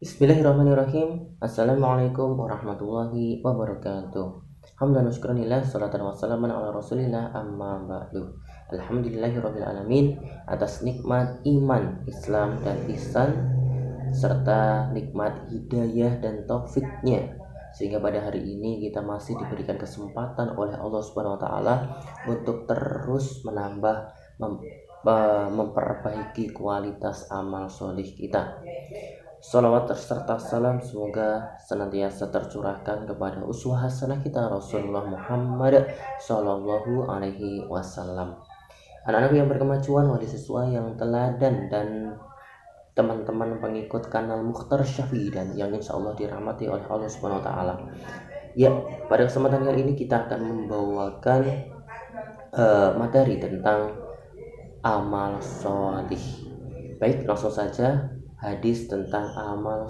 Bismillahirrahmanirrahim. Assalamualaikum warahmatullahi wabarakatuh. Hamdan wa syukranillah, salatan wa salaman ala rasulillah, amma ba'du. Alhamdulillahirabbil alamin, atas nikmat iman, Islam dan ihsan serta nikmat hidayah dan taufiknya, sehingga pada hari ini kita masih diberikan kesempatan oleh Allah Subhanahu wa taala untuk terus menambah memperbaiki kualitas amal solih kita. Salawat serta salam semoga senantiasa tercurahkan kepada uswah hasanah kita Rasulullah Muhammad Sallallahu Alaihi Wasallam. Anak-anak yang berkemajuan, wali siswa yang teladan, dan teman-teman pengikut kanal Mukhtar Syafi'i dan yang insya Allah dirahmati oleh Allah Subhanahu Wa Taala. Ya, pada kesempatan kali ini kita akan membawakan materi tentang amal solih. Baik, langsung saja. Hadis tentang amal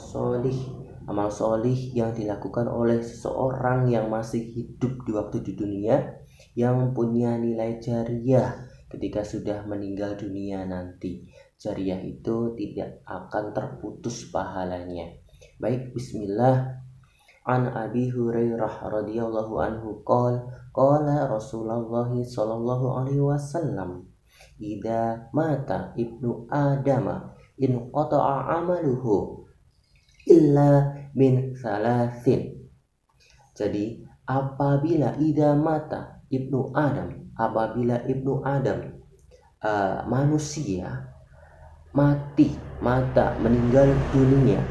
solih yang dilakukan oleh seseorang yang masih hidup di waktu di dunia, yang punya nilai jariyah ketika sudah meninggal dunia nanti. Jariyah itu tidak akan terputus pahalanya. Baik, bismillah. An Abi Hurairah radhiyallahu anhu qala Rasulullah sallallahu alaihi wasallam, idza mata ibnu adama in qata'a amaluhu illa min salasin. Jadi apabila apabila ibnu Adam, manusia meninggal dunia,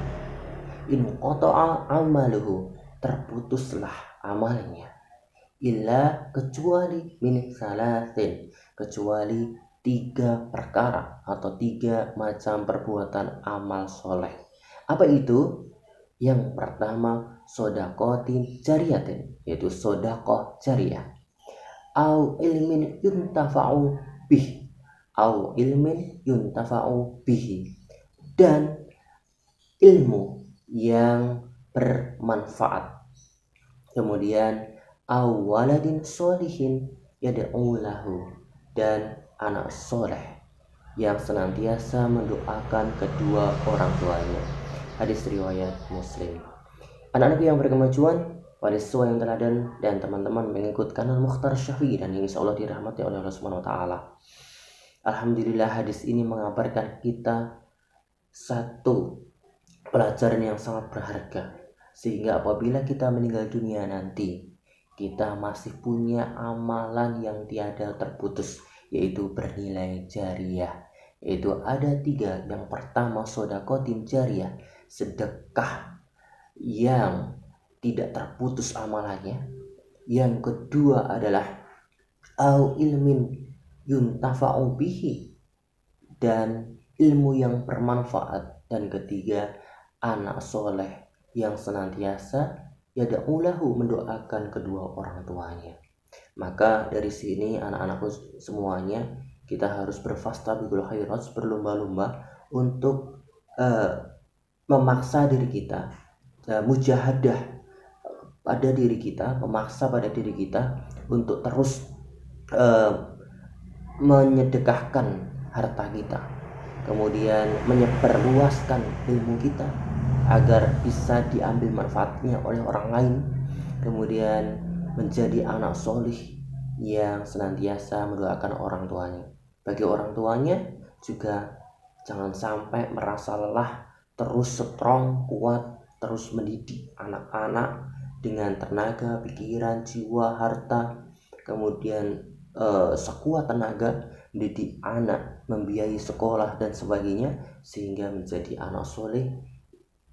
in qata'a amaluhu, terputuslah amalnya, illa kecuali min salasin, kecuali 3 perkara atau 3 macam perbuatan amal soleh. Apa itu? Yang pertama, sodakotin jariyatin, yaitu sodakoh jariyah, au ilmin yuntafa'u bihi, dan ilmu yang bermanfaat. Kemudian au waladin solihin yad'u lahu, dan anak soleh yang senantiasa mendoakan kedua orang tuanya. Hadis riwayat Muslim. Anak-anak yang berkemajuan, pada siswa yang teladan, dan teman-teman mengikut kanal Mukhtar Syafi'i dan yang insya Allah dirahmati oleh Allah Subhanahu wa taala. Alhamdulillah, hadis ini mengabarkan kita satu pelajaran yang sangat berharga, sehingga apabila kita meninggal dunia nanti, kita masih punya amalan yang tiada terputus, yaitu bernilai jariyah. Yaitu ada 3. Yang pertama, sodakotin jariyah, sedekah yang tidak terputus amalannya. Yang kedua adalah au ilmin yuntafa'u bihi, dan ilmu yang bermanfaat. Dan ketiga, anak soleh yang senantiasa yada'ulahu, mendoakan kedua orang tuanya. Maka dari sini anak-anakku semuanya, kita harus berfastabiqul khairat, berlomba-lomba untuk memaksa diri kita, mujahadah pada diri kita, memaksa pada diri kita untuk terus menyedekahkan harta kita, kemudian menyebarluaskan ilmu kita agar bisa diambil manfaatnya oleh orang lain, kemudian menjadi anak solih yang senantiasa mendoakan orang tuanya. Bagi orang tuanya juga jangan sampai merasa lelah, terus strong, kuat, terus mendidik anak-anak dengan tenaga, pikiran, jiwa, harta, kemudian sekuat tenaga mendidik anak, membiayai sekolah dan sebagainya, sehingga menjadi anak soleh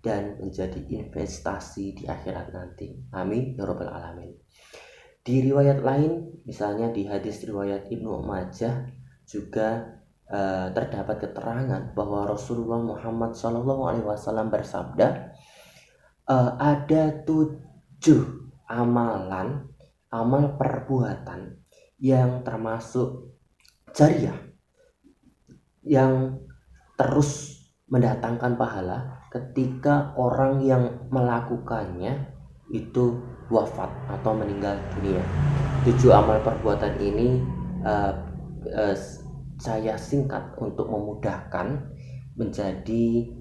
dan menjadi investasi di akhirat nanti. Amin ya rabbal alamin. Di riwayat lain, misalnya di hadis riwayat Ibnu Majah, juga terdapat keterangan bahwa Rasulullah Muhammad SAW bersabda, ada 7 amal perbuatan yang termasuk jariyah, yang terus mendatangkan pahala ketika orang yang melakukannya itu wafat atau meninggal dunia. 7 amal perbuatan ini saya singkat untuk memudahkan menjadi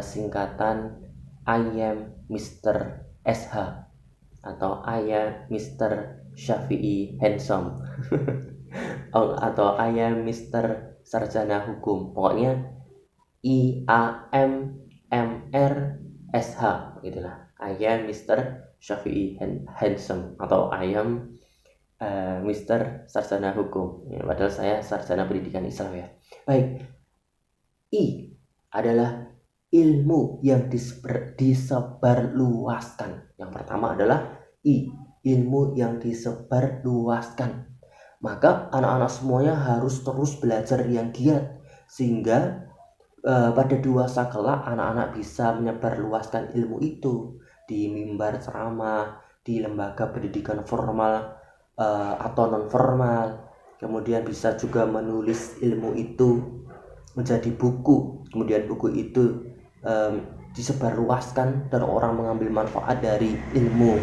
singkatan I am Mr. SH atau I am Mr. Syafi'i handsome atau I am Mr. Sarjana hukum. Pokoknya IAMMRSH gitulah. I am Mr. Syafi'i handsome atau I am Mr. Sarjana hukum. Ya, padahal saya sarjana pendidikan Islam ya. Baik. I adalah ilmu yang disebarluaskan. Yang pertama adalah ilmu yang disebarluaskan. Maka anak-anak semuanya harus terus belajar yang giat sehingga pada dewasa kelak anak-anak bisa menyebarluaskan ilmu itu di mimbar ceramah, di lembaga pendidikan formal atau non formal. Kemudian bisa juga menulis ilmu itu menjadi buku, kemudian buku itu disebarluaskan dan orang mengambil manfaat dari ilmu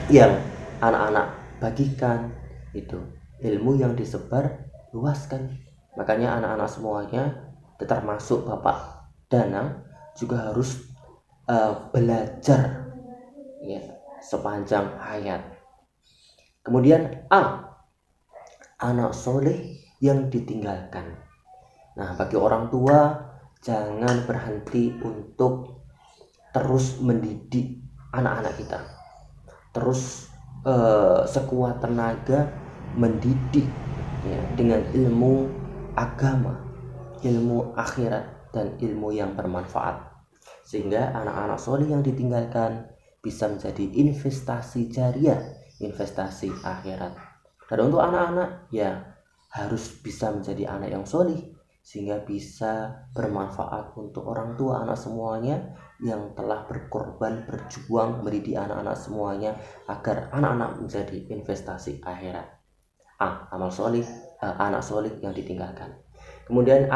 yang anak-anak bagikan. Itu ilmu yang disebarluaskan. Makanya anak-anak semuanya termasuk Bapak Danang juga harus belajar ya sepanjang hayat. Kemudian anak soleh yang ditinggalkan. Nah, bagi orang tua jangan berhenti untuk terus mendidik anak-anak kita, terus sekuat tenaga mendidik ya, dengan ilmu agama, ilmu akhirat, dan ilmu yang bermanfaat, sehingga anak-anak soleh yang ditinggalkan bisa menjadi investasi jariah, investasi akhirat. Dan untuk anak-anak ya harus bisa menjadi anak yang soleh sehingga bisa bermanfaat untuk orang tua anak semuanya yang telah berkorban berjuang mendidik anak-anak semuanya agar anak-anak menjadi investasi akhirat. Amal soleh, anak soleh yang ditinggalkan. Kemudian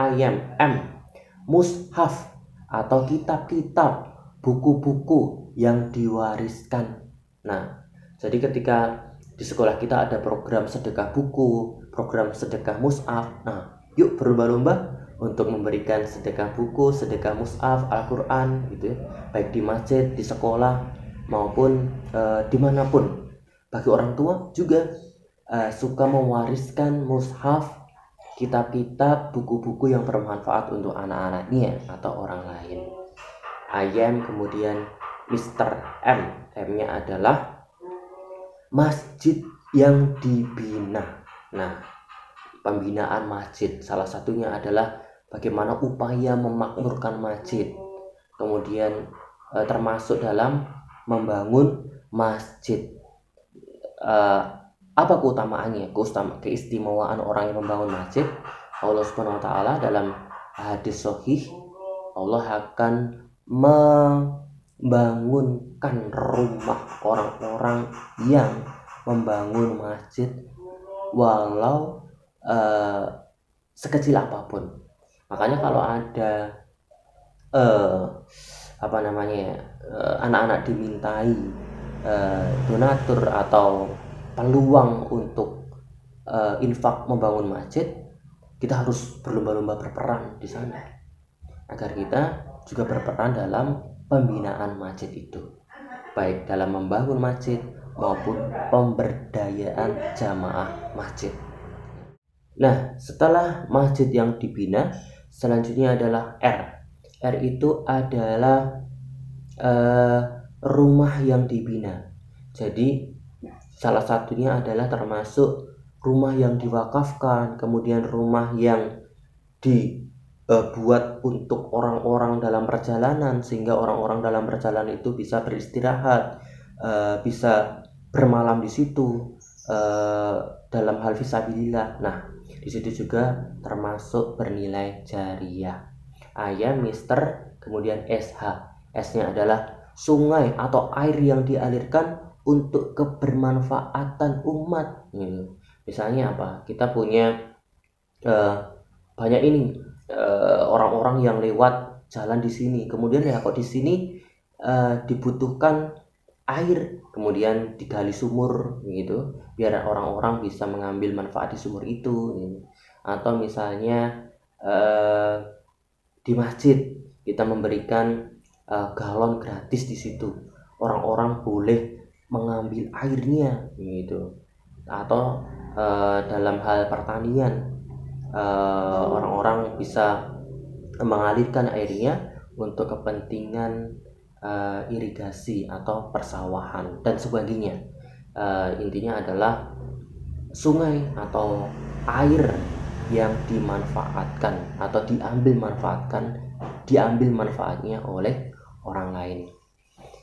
mushaf atau kitab-kitab, buku-buku yang diwariskan. Nah, jadi ketika di sekolah kita ada program sedekah buku, program sedekah mushaf. Nah, yuk berlomba-lomba untuk memberikan sedekah buku, sedekah mushaf, Al-Quran gitu ya, baik di masjid, di sekolah maupun dimanapun. Bagi orang tua juga suka mewariskan mushaf, kitab-kitab, buku-buku yang bermanfaat untuk anak-anaknya atau orang lain. Ayam kemudian Mr. M-nya adalah masjid yang dibina. Nah, pembinaan masjid salah satunya adalah bagaimana upaya memakmurkan masjid. Kemudian termasuk dalam membangun masjid. Apa keutamaannya? Keistimewaan orang yang membangun masjid. Allah Subhanahu wa taala dalam hadis sahih, Allah akan membangunkan rumah orang-orang yang membangun masjid walau sekecil apapun. Makanya kalau ada anak-anak dimintai donatur atau peluang untuk infak membangun masjid, kita harus berlomba-lomba berperan di sana agar kita juga berperan dalam pembinaan masjid itu, baik dalam membangun masjid maupun pemberdayaan jamaah masjid. Nah, setelah masjid yang dibina, selanjutnya adalah R itu adalah rumah yang dibina. Jadi salah satunya adalah termasuk rumah yang diwakafkan, kemudian rumah yang dibuat untuk orang-orang dalam perjalanan sehingga orang-orang dalam perjalanan itu bisa beristirahat, bisa bermalam di situ dalam hal fisabilillah. Nah, di situ juga termasuk bernilai jariah. Ayam Mister kemudian SH. S-nya adalah sungai atau air yang dialirkan untuk kebermanfaatan umat. Misalnya apa? Kita punya banyak ini orang-orang yang lewat jalan di sini. Kemudian ya kok di sini dibutuhkan air, kemudian digali sumur gitu, biar orang-orang bisa mengambil manfaat di sumur itu. Atau misalnya di masjid kita memberikan galon gratis di situ, orang-orang boleh mengambil airnya gitu. Atau dalam hal pertanian, orang-orang bisa mengalirkan airnya untuk kepentingan irigasi atau persawahan dan sebagainya. Intinya adalah sungai atau air yang dimanfaatkan atau diambil manfaatnya oleh orang lain.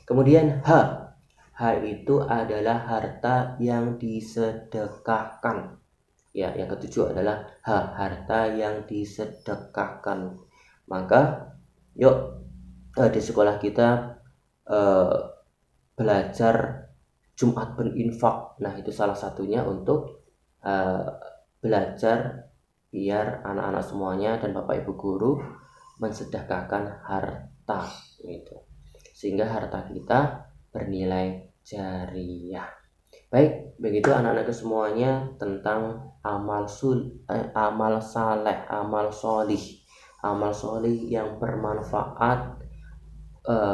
Kemudian H itu adalah harta yang disedekahkan. Ya, yang ketujuh adalah harta yang disedekahkan. Maka yuk di sekolah kita belajar Jumat berinfak. Nah, itu salah satunya untuk belajar biar anak-anak semuanya dan Bapak Ibu guru mensedekahkan harta gitu. Sehingga harta kita bernilai jariah. Baik, begitu anak-anakku semuanya tentang amal saleh, amal solih yang bermanfaat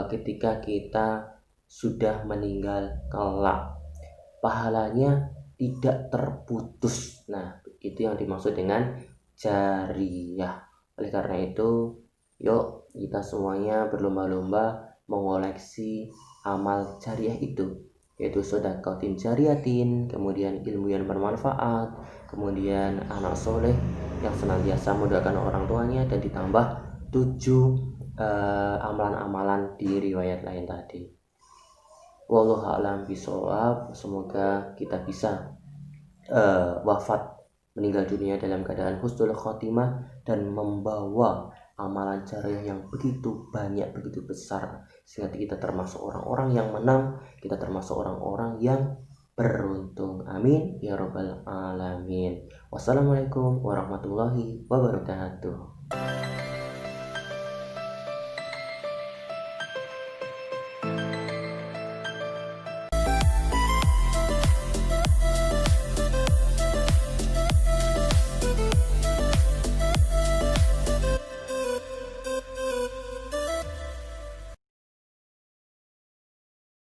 ketika kita sudah meninggal kelak. Pahalanya tidak terputus. Nah, itu yang dimaksud dengan jariah. Oleh karena itu, yuk kita semuanya berlomba-lomba mengoleksi amal jariah itu, yaitu sedekatin jariatin, kemudian ilmu yang bermanfaat, kemudian anak soleh yang senantiasa mendoakan orang tuanya, dan ditambah 7 amalan-amalan di riwayat lain tadi. Wallahu a'lam bishawab. Semoga kita bisa wafat meninggal dunia dalam keadaan husnul khotimah dan membawa amalan jariah yang begitu banyak, begitu besar, sehingga kita termasuk orang-orang yang menang, kita termasuk orang-orang yang beruntung. Amin ya rabbal alamin. Wassalamualaikum warahmatullahi wabarakatuh.